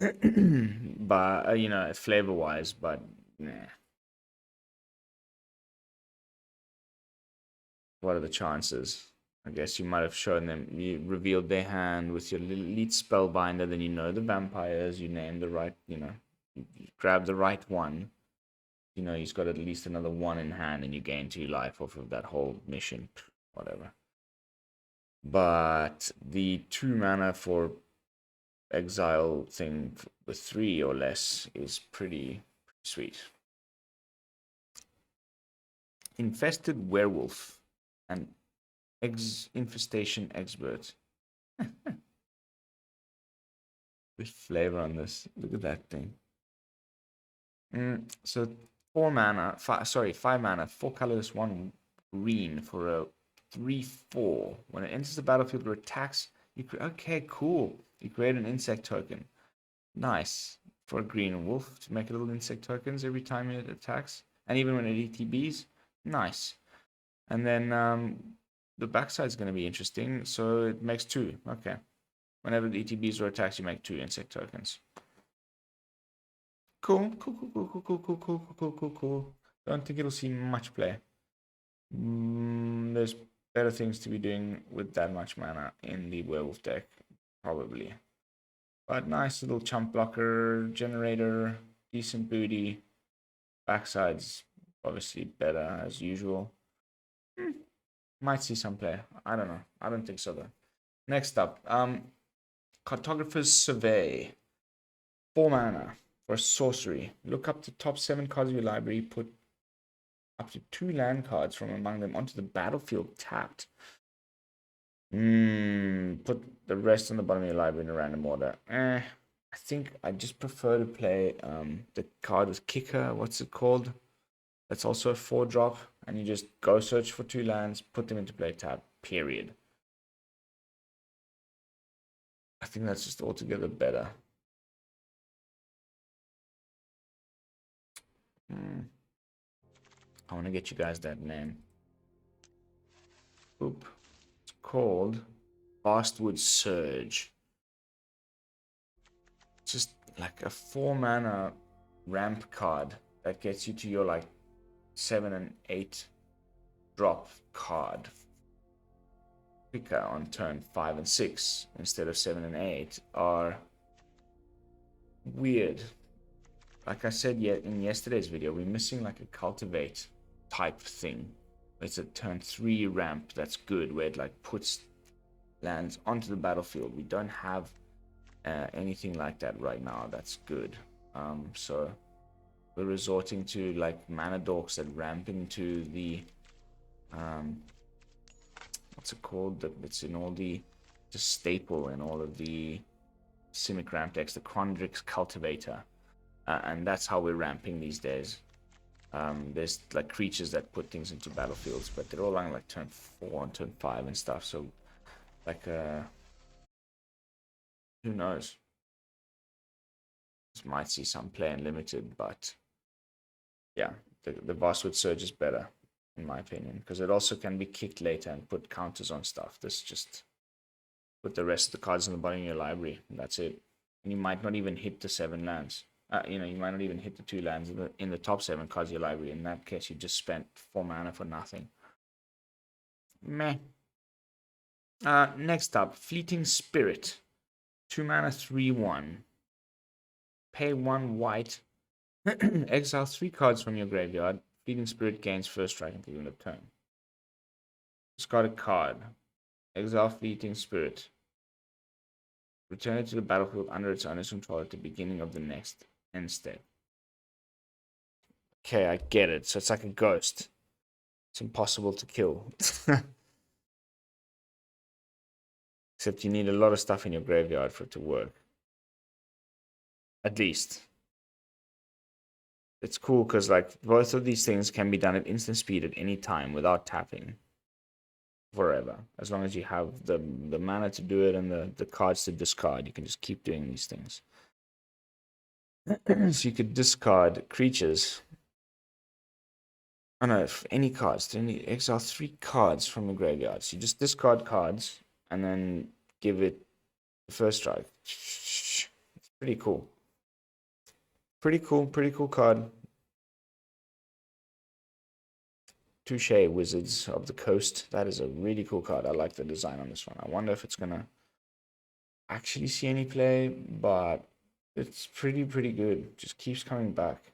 But flavor wise, but nah. What are the chances? I guess you might have shown them, you revealed their hand with your elite spellbinder, then you know the vampires, you name the right, you grab the right one. He's got at least another 1 in hand, and you gain 2 life off of that whole mission, whatever. But the 2 mana for exile thing with 3 or less is pretty sweet. Infested Werewolf and Infestation Expert. With flavor on this. Look at that thing. So 5 mana, 4 colorless, 1 green for a 3/4. When it enters the battlefield or attacks, okay, cool. You create an insect token. Nice. For a green wolf to make little insect tokens every time it attacks. And even when it ETBs, nice. And then the backside is going to be interesting. So it makes 2. Okay. Whenever the ETBs or attacks, you make 2 insect tokens. Cool. Don't think it'll see much play. There's better things to be doing with that much mana in the werewolf deck, probably. But nice little chump blocker, generator, decent booty. Backside's obviously better as usual. Might see some play. I don't know. I don't think so though. Next up, Cartographer's Survey. 4 mana for sorcery. Look up the top 7 cards of your library. Put up to 2 land cards from among them onto the battlefield tapped. Put the rest on the bottom of your library in a random order. I think I just prefer to play the card with Kicker. What's it called? That's also a 4-drop. And you just go search for 2 lands, put them into play tab, period. I think that's just altogether better. I want to get you guys that name. Oop. It's called Vastwood Surge. Just like a 4-mana ramp card that gets you to your like 7 and 8 drop card. Picker on turn 5 and 6 instead of 7 and 8 are weird. Like I said in yesterday's video, we're missing like a cultivate type thing. It's a turn 3 ramp that's good, where it like puts lands onto the battlefield. We don't have anything like that right now that's good. So we're resorting to like mana dorks that ramp into the what's it called, that's in all the staple in all of the Simic ramp decks, the Quandrix Cultivator, and that's how we're ramping these days. There's like creatures that put things into battlefields, but they're all on like turn 4 and turn 5 and stuff, so like who knows, just might see some play in limited, but yeah, the Vastwood Surge is better in my opinion, because it also can be kicked later and put counters on stuff. This just put the rest of the cards in the bottom of your library, and that's it. And you might not even hit the 7 lands. You might not even hit the 2 lands in the top 7 cards of your library. In that case, you just spent 4 mana for nothing. Meh. Next up, Fleeting Spirit. 2 mana, 3/1. Pay 1 white. Exile 3 cards from your graveyard. Fleeting Spirit gains first strike until the end of turn. Discard a card. Exile Fleeting Spirit. Return it to the battlefield under its owner's control at the beginning of the next end step. Okay, I get it. So it's like a ghost. It's impossible to kill. Except you need a lot of stuff in your graveyard for it to work. At least. It's cool because like both of these things can be done at instant speed at any time without tapping. Forever. As long as you have the mana to do it and the cards to discard, you can just keep doing these things. So you could discard creatures. Oh no, if any cards, then you exile 3 cards from the graveyard. So you just discard cards and then give it the first strike. It's pretty cool. Pretty cool card. Touche, Wizards of the Coast. That is a really cool card. I like the design on this one. I wonder if it's gonna actually see any play, but it's pretty good. Just keeps coming back.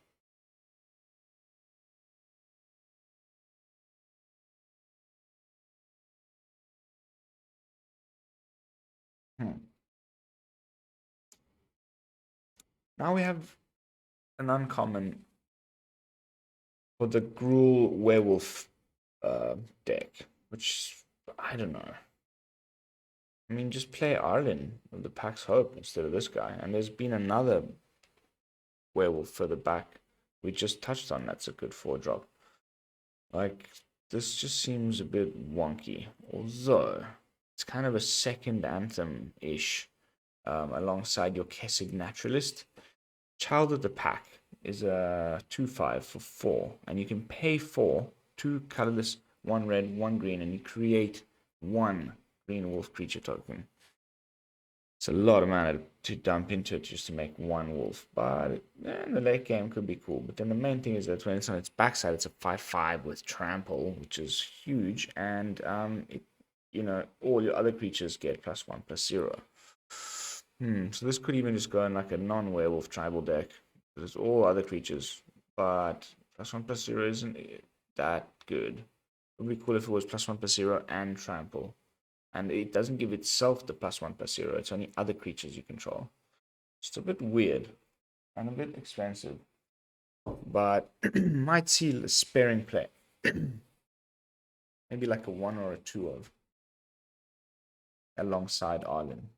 Now we have an uncommon for the Gruul Werewolf deck, which I don't know. I mean, just play Arlen of the Pax Hope instead of this guy. And there's been another werewolf further back we just touched on. That's a good 4-drop. Like, this just seems a bit wonky. Although, it's kind of a second anthem-ish alongside your Kessig Naturalist. Child of the Pack is a 2/5 for 4. And you can pay 4, 2 colorless, 1 red, 1 green, and you create 1 green wolf creature token. It's a lot of mana to dump into it just to make 1 wolf, but in the late game could be cool. But then the main thing is that when it's on its backside, it's a 5/5 with trample, which is huge, and all your other creatures get +1/+0. So this could even just go in like a non-werewolf tribal deck. There's all other creatures, but +1/+0 isn't that good. It would be cool if it was +1/+0 and trample. And it doesn't give itself the +1/+0. It's only other creatures you control. It's a bit weird and a bit expensive. but might see sparing play. Maybe like a 1 or a 2 of alongside Arlen.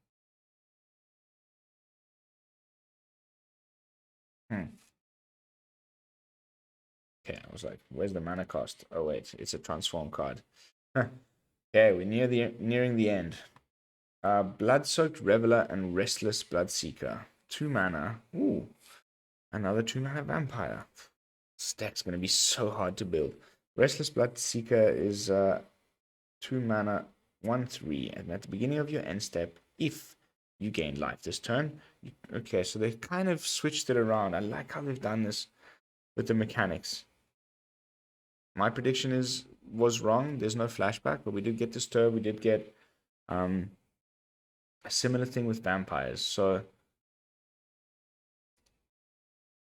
Okay, I was like, where's the mana cost? Oh wait, it's a transform card. Okay, we're nearing the end. Blood-soaked Reveler and Restless Bloodseeker. 2 mana. Ooh, another 2 mana vampire. Stack's gonna be so hard to build. Restless Bloodseeker is 2 mana, 1/3, and at the beginning of your end step, if you gain life this turn. Okay, so they kind of switched it around. I like how they've done this with the mechanics. My prediction was wrong. There's no flashback, but we did get Disturb. We did get a similar thing with vampires. So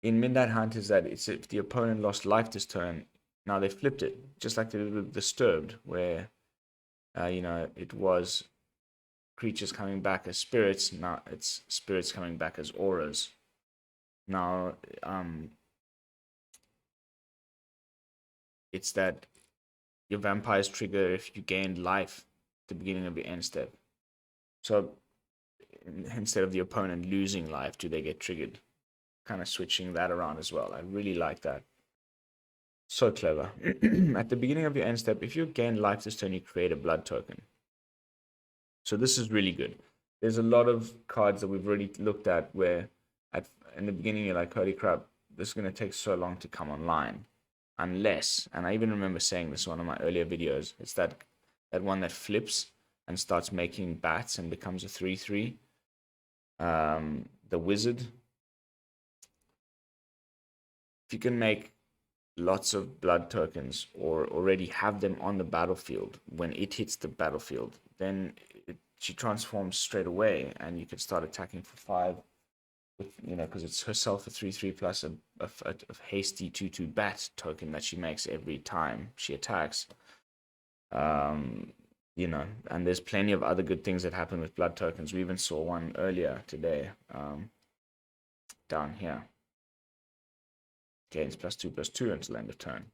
in Midnight Hunt is that it's if the opponent lost life this turn. Now they flipped it, just like they did with Disturbed, where it was creatures coming back as spirits. Now it's spirits coming back as auras. Now it's that your vampires trigger if you gained life at the beginning of your end step. So instead of the opponent losing life, do they get triggered? Kind of switching that around as well. I really like that. So clever. At the beginning of your end step, if you gain life this turn, you create a blood token. So this is really good. There's a lot of cards that we've already looked at where in the beginning you're like, holy crap, this is going to take so long to come online. Unless, and I even remember saying this in one of my earlier videos, it's that one that flips and starts making bats and becomes a 3/3. The wizard. If you can make lots of blood tokens or already have them on the battlefield when it hits the battlefield, then she transforms straight away and you can start attacking for 5 with, because it's herself a 3/3 plus a hasty 2/2 bat token that she makes every time she attacks. And there's plenty of other good things that happen with blood tokens. We even saw one earlier today, down here. Gains +2/+2 until end of turn.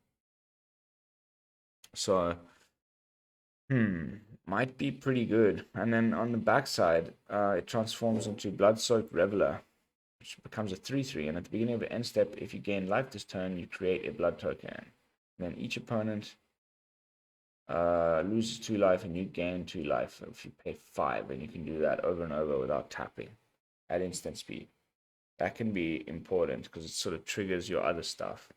So, might be pretty good. And then on the backside, it transforms into Blood-Soaked Reveler, which becomes a 3/3. And at the beginning of the end step, if you gain life this turn, you create a blood token. And then each opponent loses 2 life, and you gain 2 life if you pay 5. And you can do that over and over without tapping at instant speed. That can be important because it sort of triggers your other stuff.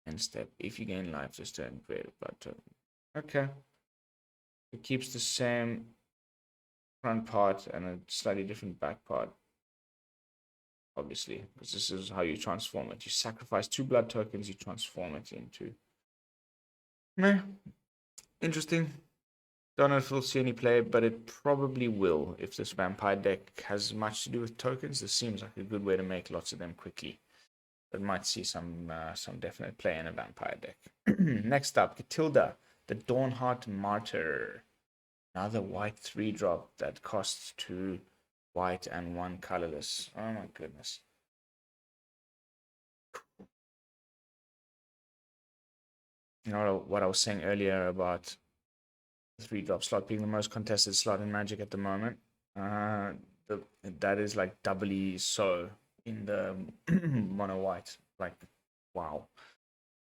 End step. If you gain life this turn, create a blood token. Okay. It keeps the same front part and a slightly different back part. Obviously, because this is how you transform it. You sacrifice 2 blood tokens, you transform it into. Meh. Interesting. Don't know if we'll see any play, but it probably will. If this vampire deck has much to do with tokens, this seems like a good way to make lots of them quickly. But might see some definite play in a vampire deck. Next up, Katilda, the Dawnheart Martyr. Another white 3-drop that costs 2 white and 1 colorless. Oh my goodness. You know what I was saying earlier about the 3-drop slot being the most contested slot in Magic at the moment? That is like doubly so in the mono white. Like, wow.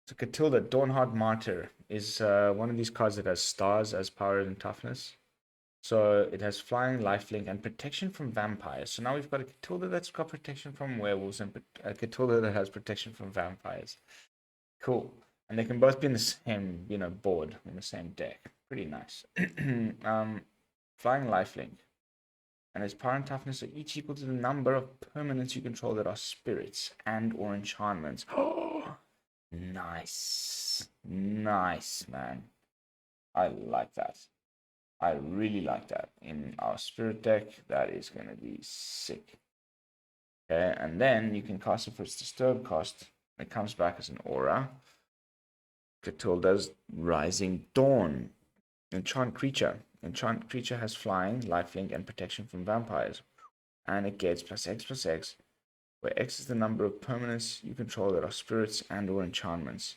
So Katilda, Dawnheart Martyr, is one of these cards that has stars as power and toughness. So it has flying, lifelink, and protection from vampires. So now we've got a Katilda that's got protection from werewolves and a Katilda that has protection from vampires. Cool. And they can both be in the same, board, in the same deck. Pretty nice. Flying, lifelink. And its power and toughness are each equal to the number of permanents you control that are spirits and or enchantments. Oh, nice. Nice, man. I like that. I really like that. In our spirit deck, that is going to be sick. Okay, and then you can cast it for its disturb cost. It comes back as an aura. Katilda's Rising Dawn. Enchant creature. Enchant creature has flying, lifelink, and protection from vampires. And it gets +X/+X where X is the number of permanents you control that are spirits and or enchantments.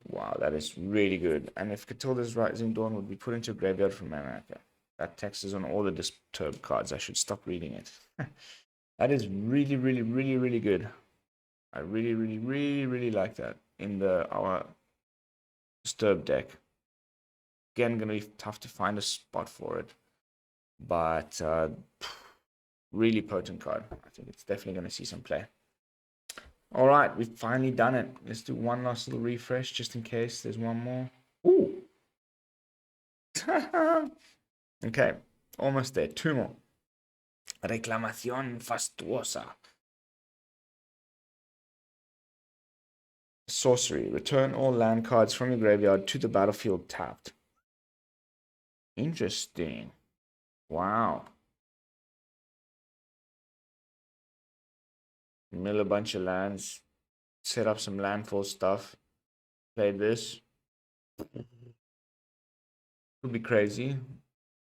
Wow, that is really good. And if Katilda's Rising Dawn would be put into a graveyard from mana, that text is on all the disturbed cards. I should stop reading it. That is really, really, really, really good. I really, really, really, really like that in our disturbed deck. Again, gonna be tough to find a spot for it, but really potent card. I think it's definitely gonna see some play. All right, we've finally done it. Let's do one last little refresh just in case there's one more. Ooh. Okay, almost there. Two more. Reclamación fastuosa. Sorcery. Return all land cards from your graveyard to the battlefield tapped. Interesting. Wow. Mill a bunch of lands. Set up some landfall stuff. Play this. Could be crazy.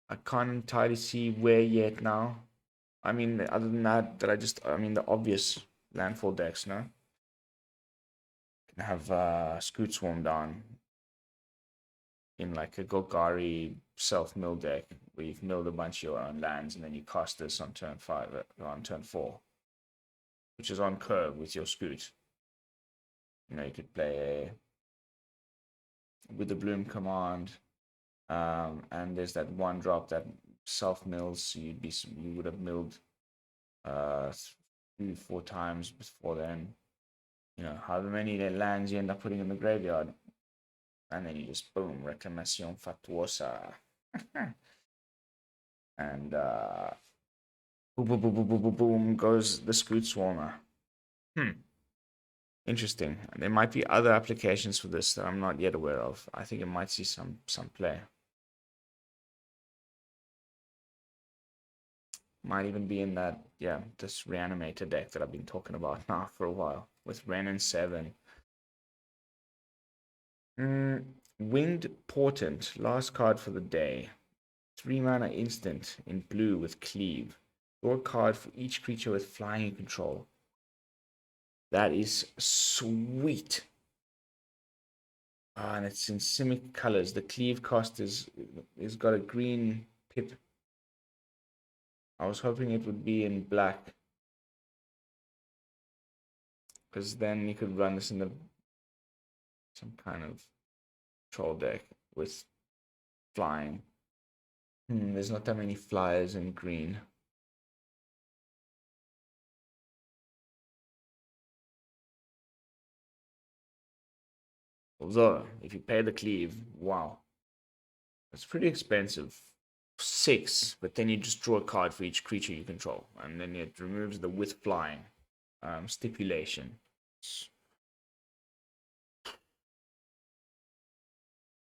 I can't entirely see where yet now. I mean, other than that, I mean, the obvious landfall decks, no? Can have Scoot Swarm down in like a Golgari self-mill deck where you've milled a bunch of your own lands and then you cast this on turn 5, on turn 4, which is on curve with your Scoot. You know, you could play with the Bloom command, and there's that one drop that self-mills, so you would have milled 3-4 times before then. You know, however many lands you end up putting in the graveyard. And then you just boom, Reclamación Fatuosa. And boom, boom, boom, boom, boom, boom, boom goes the Scoot Swarmer. Interesting. There might be other applications for this that I'm not yet aware of. I think it might see some play. Might even be in that, yeah, this Reanimator deck that I've been talking about now for a while with Ren and 7. Winged Portent, last card for the day. 3 mana instant in blue with Cleave. Draw a card for each creature with flying you control. That is sweet. And it's in Simic colors. The Cleave cost is got a green pip. I was hoping it would be in black, because then you could run this in some kind of troll deck with flying. There's not that many flyers in green. Although, if you pay the Cleave, wow, it's pretty expensive. 6, but then you just draw a card for each creature you control, and then it removes the with flying stipulation.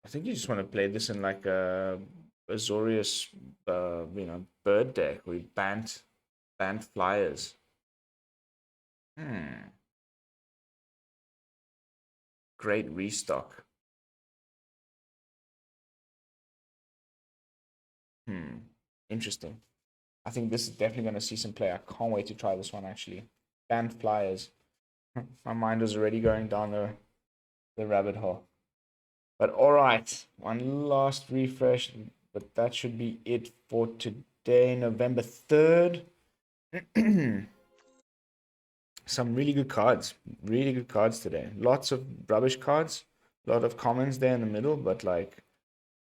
I think you just want to play this in like a Azorius, bird deck where you banned flyers. Great restock. Interesting. I think this is definitely going to see some play. I can't wait to try this one, actually. Banned flyers. My mind was already going down the rabbit hole. But all right, one last refresh, but that should be it for today, November 3rd. Some really good cards today. Lots of rubbish cards, a lot of commons there in the middle, but like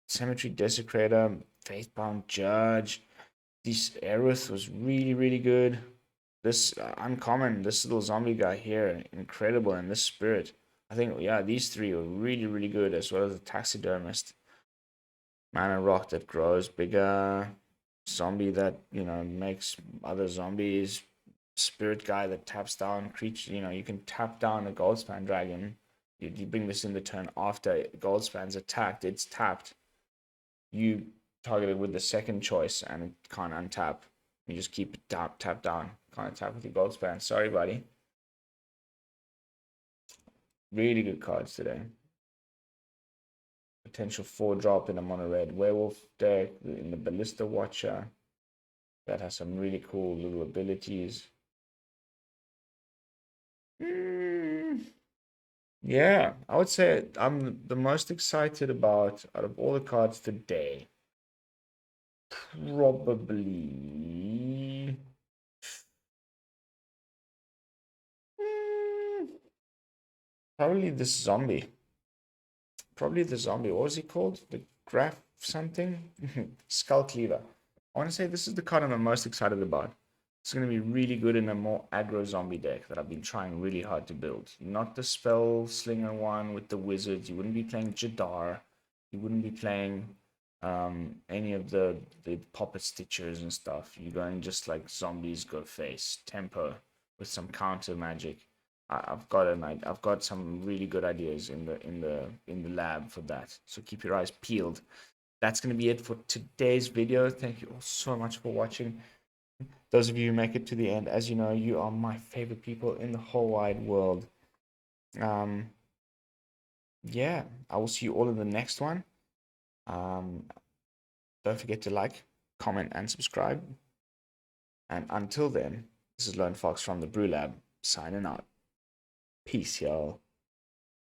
Cemetery Desecrator, Faithbound Judge, this Aerith was really, really good. This uncommon, this little zombie guy here, incredible, and this spirit. I think, yeah, these three are really, really good, as well as the Taxidermist. Mana rock that grows bigger. Zombie that, makes other zombies. Spirit guy that taps down creature. You can tap down a Goldspan dragon. You bring this in the turn after Goldspan's attacked. It's tapped. You target it with the second choice and it can't untap. You just keep it tap down. Can't attack with your Goldspan. Sorry, buddy. Really good cards today. Potential 4-drop in a mono red werewolf deck in the Ballista Watcher. That has some really cool little abilities. Mm, yeah, I would say I'm the most excited about out of all the cards today. Probably. Mm, Probably this zombie. Probably the zombie. What was he called? The Graph something? Skull Cleaver. I want to say this is the card I'm the most excited about. It's going to be really good in a more aggro zombie deck that I've been trying really hard to build. Not the spell slinger one with the wizards. You wouldn't be playing Jadar. You wouldn't be playing any of the puppet stitchers and stuff. You're going just like zombies go face tempo with some counter magic. I've got some really good ideas in the lab for that. So keep your eyes peeled. That's going to be it for today's video. Thank you all so much for watching. Those of you who make it to the end, as you know, you are my favorite people in the whole wide world. Um, yeah, I will see you all in the next one. Um, don't forget to like, comment, and subscribe. And until then, this is Lone Fox from the BrewLab signing out. Peace, y'all.